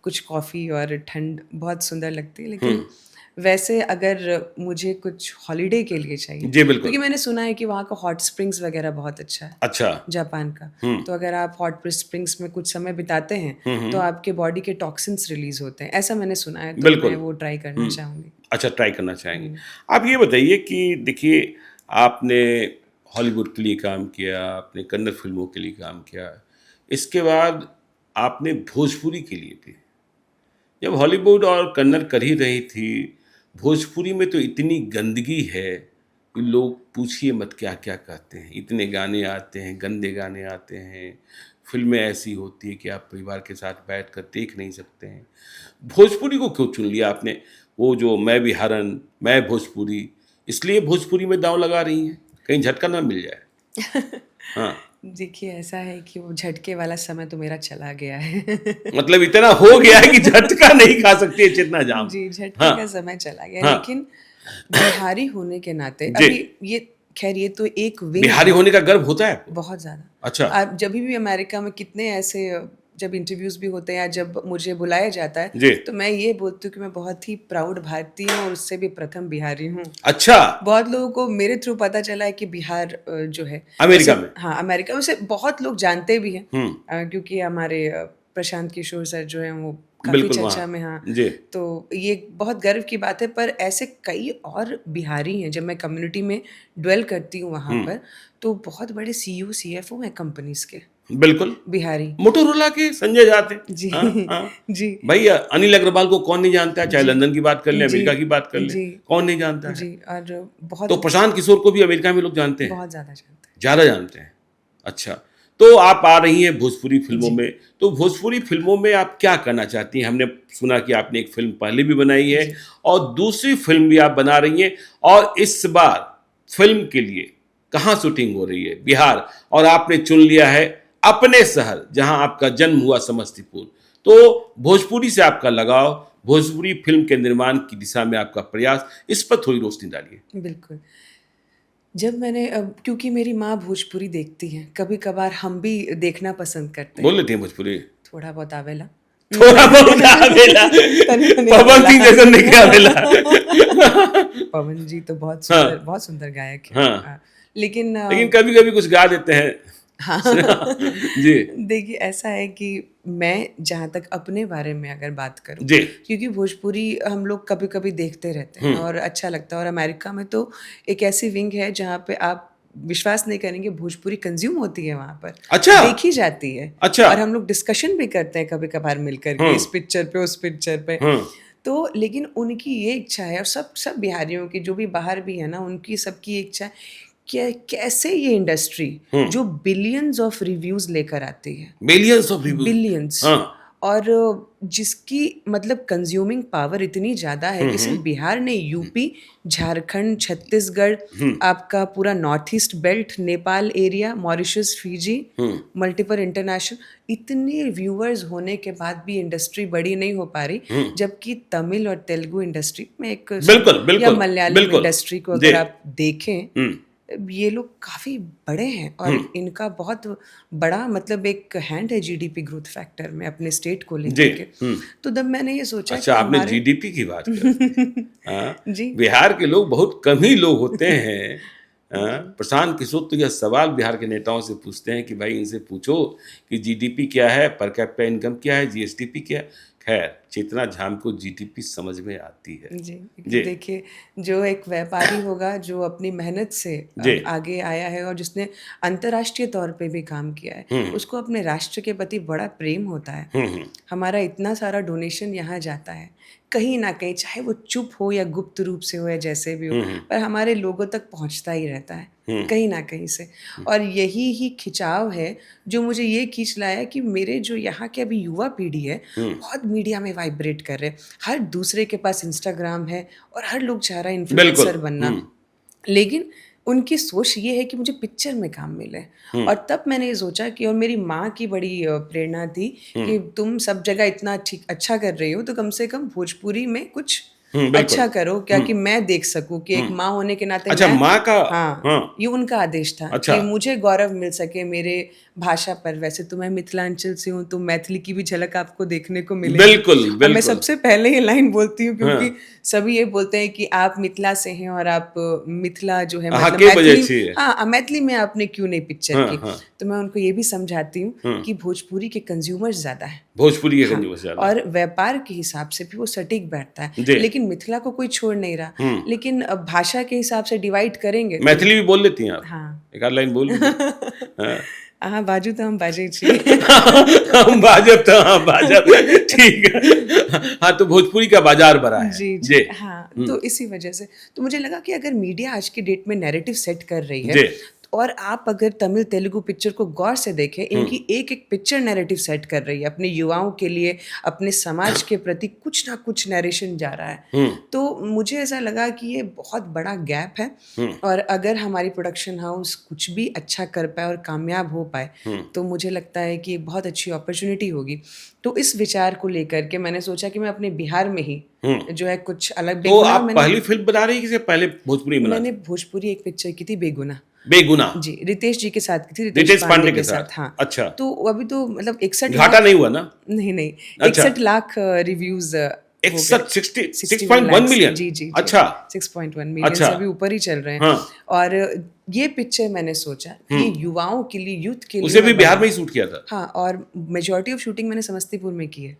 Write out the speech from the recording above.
कुछ कॉफ़ी और ठंड बहुत सुंदर लगती है। लेकिन वैसे अगर मुझे कुछ हॉलिडे के लिए चाहिए, जी, बिल्कुल। क्योंकि मैंने सुना है कि वहाँ का हॉट स्प्रिंग्स वगैरह बहुत अच्छा है, अच्छा। जापान का। हुँ। तो अगर आप हॉट स्प्रिंग्स में कुछ समय बिताते हैं, तो आपके बॉडी के टॉक्सिन्स रिलीज़ होते हैं। ऐसा मैंने सुना है, तो मैं बिल्कुल। वो ट्राई करना चाहूँगी। अच्छा, ट्राई करना चाहेंगे। हुँ। आप ये बताइए कि देखिए, आपने हॉलीवुड के लिए काम किया, आपने कन्नड़ फ़िल्मों के लिए काम किया, इसके बाद आपने भोजपुरी के लिए भी। जब हॉलीवुड और कन्नड़ कर ही रही थी, भोजपुरी में तो इतनी गंदगी है कि लोग पूछिए मत क्या-क्या कहते हैं। इतने गाने आते हैं, गंदे गाने आते हैं, फ़िल्में ऐसी होती हैं कि आप परिवार के साथ बैठकर देख नहीं सकते हैं। भोजपुरी को क्यों चुन लिया आपने? वो जो मैं बिहारन, मैं भोजपुरी, इसलिए भोजपुरी में दाँव लगा रही हैं? कहीं झटका ना मिल जाए? हाँ, देखिए, ऐसा है कि वो झटके वाला समय तो मेरा चला गया है। मतलब इतना हो गया है कि झटका नहीं खा सकती है चेतना जाम। जी, झटके हाँ, का समय चला गया। हाँ, लेकिन बिहारी होने के नाते जी। अभी ये ख़ैर ये तो एक विंग बिहारी है, होने का गर्व होता है आपको? बहुत ज़्यादा। अच्छा, आप जभी भी अमेरिका में कितने ऐसे जब इंटरव्यूज़ भी होते हैं या जब मुझे बुलाया जाता है, जी। तो मैं ये बोलती हूँ कि मैं बहुत ही प्राउड भारतीय हूँ और उससे भी प्रथम बिहारी हूँ। अच्छा, बहुत लोगों को मेरे थ्रू पता चला है कि बिहार जो है, वैसे अमेरिका में। हाँ, अमेरिका में से बहुत लोग जानते भी हैं, हुँ, क्योंकि हमारे प्रशांत किशोर सर जो हैं वो काफ़ी बिल्कुल चर्चा वहाँ। में, हाँ। जी, तो ये बहुत गर्व की बात है, पर ऐसे कई और बिहारी हैं, जब मैं कम्युनिटी में ड्वेल करती हूँ वहाँ हुँ, पर, तो बहुत बड़े सीईओ, सीएफओ हैं कंपनीज़ के, बिल्कुल। बिहारी। मोटोरोला के संजय झा थे। जी, हाँ, हाँ। जी, भई अनिल अग्रवाल को कौन नहीं जानता है, चाहे जी, लंदन की बात कर लें, जी, अमेरिका की बात कर लें, जी, कौन नहीं जानता है? जी, और तो बहुत प्रशांत किशोर को भी अमेरिका में लोग जानते हैं, बहुत ज़्यादा जानते ज़्यादा जानते हैं। अच्छा, तो आप आ रही हैं भोजपुरी हैं। फ़िल्मों जी, में, तो भोजपुरी फ़िल्मों में आप क्या करना चाहती हैं? हमने सुना कि आपने एक फ़िल्म पहले भी बनाई है जी। और दूसरी फ़िल्म भी आप बना रही हैं और इस बार फ़िल्म के लिए कहाँ शूटिंग हो रही है? बिहार और आपने चुन लिया है अपने शहर, जहाँ आपका जन्म हुआ समस्तीपुर। तो भोजपुरी से आपका लगाव, भोजपुरी फ़िल्म के निर्माण की दिशा में आपका प्रयास, इस पर थोड़ी रोशनी डालिए। बिल्कुल। जब मैंने क्योंकि मेरी माँ भोजपुरी देखती हैं, कभी-कभार हम भी देखना पसंद करते बोल हैं, लेती हैं भोजपुरी? थोड़ा बहुत आवेला। थोड़ा बहुत आवेला, तनी-तनी पवन आवेला। सिंह जैसा नहीं आवेला। पवन जी तो हाँ, बहुत सुंदर गायक हैं। हाँ। लेकिन लेकिन कभी-कभी कुछ गा देते हैं। हाँ। जी, देखिए, ऐसा है कि मैं जहाँ तक अपने बारे में अगर बात करूँ, जी। क्योंकि भोजपुरी हम लोग कभी-कभी देखते रहते हैं हुँ। और अच्छा लगता है, और अमेरिका में तो एक ऐसी विंग है जहाँ पे आप विश्वास नहीं करेंगे, भोजपुरी कंज़्यूम होती है वहाँ पर, अच्छा! देखी जाती है, अच्छा! और हम लोग डिस्कशन भी करते हैं कभी-कभार मिल कर हुँ, के इस पिक्चर पे, उस पिक्चर पे। हुँ, तो लेकिन उनकी ये इच्छा है, और सब सब बिहारियों की, जो भी बाहर भी है ना, उनकी सबकी इच्छा है कि कैसे ये इंडस्ट्री हुँ। जो बिलियंस ऑफ रिव्यूज़ लेकर आती है, मिलियंस ऑफ रिव्यूज़। बिलियंस, हाँ। और जिसकी मतलब कंज्यूमिंग पावर इतनी ज़्यादा है हुँ, कि हुँ, सिर्फ बिहार नहीं, यूपी, झारखंड, छत्तीसगढ़, हुँ, आपका पूरा north east belt, Nepal area, Mauritius, Fiji, हुँ। मल्टीपल इंटरनेशनल, इतने व्यूअर्स होने के बाद भी इंडस्ट्री बड़ी नहीं हो पा रही, जबकि तमिल और तेलुगु इंडस्ट्री में एक बिल्कुल, या बिल्कुल, मलयालम बिल्कुल। इंडस्ट्री को जी। अगर आप देखें, हुँ, ये लोग काफ़ी बड़े हैं, हुँ। और इनका बहुत बड़ा मतलब एक हैंड है जीडीपी ग्रोथ फैक्टर में अपने स्टेट को जी, लेकर के। हुँ। तो तब मैंने ये सोचा अच्छा, कि आपने हमारे जीडीपी की बात कर दी। हाँ, जी, बिहार के लोग बहुत कम ही लोग होते हैं। जी, प्रशांत किशोर तो यह सवाल बिहार के नेताओं से पूछते हैं कि भाई इनसे पूछो कि जीडीपी क्या है, पर कैपिटा इनकम क्या है, जीएसडीपी क्या है? खैर, चेतना झाम को जीडीपी समझ में आती है। जी। जी, देखिए, जो एक व्यापारी होगा जो अपनी मेहनत से जी। आगे आया है और जिसने अंतर्राष्ट्रीय तौर पे भी काम किया है, हुँ, उसको अपने राष्ट्र के प्रति बड़ा प्रेम होता है। हुँ, हुँ, हमारा इतना सारा डोनेशन यहाँ जाता है, कहीं न कहीं, चाहे वो चुप हो या गुप्त रूप से हो या जैसे भी हो, हुँ, हुँ, पर हमारे लोगों तक पहुँचता ही रहता है, हुँ, कहीं न कहीं से। और यही ही खिंचाव है जो मुझे ये खींच लाया कि मेरे जो यहाँ की अभी युवा पीढ़ी है, हुँ। बहुत मीडिया में वाइब्रेट कर रहे हैं। हर दूसरे के पास इंस्टाग्राम है और हर लोग चाह रहा है बिल्कुल। इन्फ्लुएंसर बनना। हुँ, लेकिन उनकी सोच ये है कि मुझे पिक्चर में काम मिले, हुँ, और तब मैंने ये सोचा कि, और मेरी माँ की बड़ी प्रेरणा थी हुँ, कि तुम सब जगह इतना ठीक अच्छा कर रही हो, तो कम से कम भोजपुरी में कुछ बिल्कुल। अच्छा करो, क्या कि मैं देख सकूं कि एक माँ होने के नाते अच्छा, मैं, माँ का, हाँ, हाँ, ये उनका आदेश था अच्छा। कि मुझे गौरव मिल सके मेरे भाषा पर। वैसे तो मैं मिथिलांचल से हूँ, तो मैथिली की भी झलक आपको देखने को मिलेगी। बिल्कुल, और मैं बिल्कुल। सबसे पहले ये लाइन बोलती हूँ, हाँ, क्योंकि सभी ये बोलते हैं कि आप मिथिला से हैं और आप मिथिला जो है हाँ, मतलब के बजे मैथिली, अच्छी है। हाँ, मैथिली में आपने क्यों नहीं पिक्चर हाँ, की। हाँ, तो मैं उनको ये भी समझाती हूँ हाँ। कि भोजपुरी के कंज्यूमर्स ज़्यादा हैं। भोजपुरी के हाँ, कंजूस ज्यादा और व्यापार के हिसाब से भी वो सटीक बैठता है। है। जी। लेकिन मिथिला को कोई छोड़ नहीं रहा। हम्म। लेकिन अब भाषा के हिसाब से डिवाइड करेंगे तो, मैथिली भी बोल लेती हैं आप? हाँ। एक आध लाइन बोल लीजिए। हाँ। हाँ, बाजू तो हम बाजे छी। हम बाजब तो, हाँ बाजब, ठीक है। हाँ, तो भोजपुरी का बाजार बड़ा है। जी, जी। जी। हाँ, तो इसी वजह से तो मुझे लगा कि अगर मीडिया आज की डेट में नैरेटिव सेट कर रही है, जी। और आप अगर तमिल तेलुगु पिक्चर को गौर से देखें, इनकी एक-एक पिक्चर नैरेटिव सेट कर रही है अपने युवाओं के लिए, अपने समाज के प्रति कुछ ना कुछ नैरेशन जा रहा है। तो मुझे ऐसा लगा कि ये बहुत बड़ा गैप है, और अगर हमारी प्रोडक्शन हाउस कुछ भी अच्छा कर पाए और कामयाब हो पाए, तो मुझे लगता है कि एक बहुत अच्छी अपॉर्चुनिटी होगी। तो इस विचार को लेकर के मैंने सोचा कि मैं अपने बिहार में ही जो है कुछ अलग, तो बेगुनाह आप पहली फिल्म बना रही हैं कि पहले भोजपुरी बना मैंने थी? भोजपुरी एक पिक्चर की थी, बेगुनाह। बेगुनाह। जी, रितेश जी के साथ की थी, रितेश रितेश पांडे पांडे के के साथ, साथ। हाँ। अच्छा। तो अभी तो मतलब 61 घाटा लाख, नहीं हुआ ना? नहीं, नहीं, अच्छा। 61 लाख रिव्यूज़ हो गए। 61 6.1 लैक्स, मिलियन। जी, जी, जी। अच्छा। 6.1 मिलियन अच्छा। से अभी ऊपर ही चल रहे हैं। हाँ। और ये पिक्चर मैंने सोचा ये युवाओं के लिए, यूथ के लिए उसे भी मैं बिहार बनाऊँ। में ही शूट किया था? हाँ, और मेजॉरिटी ऑफ शूटिंग मैंने समस्तीपुर में की है।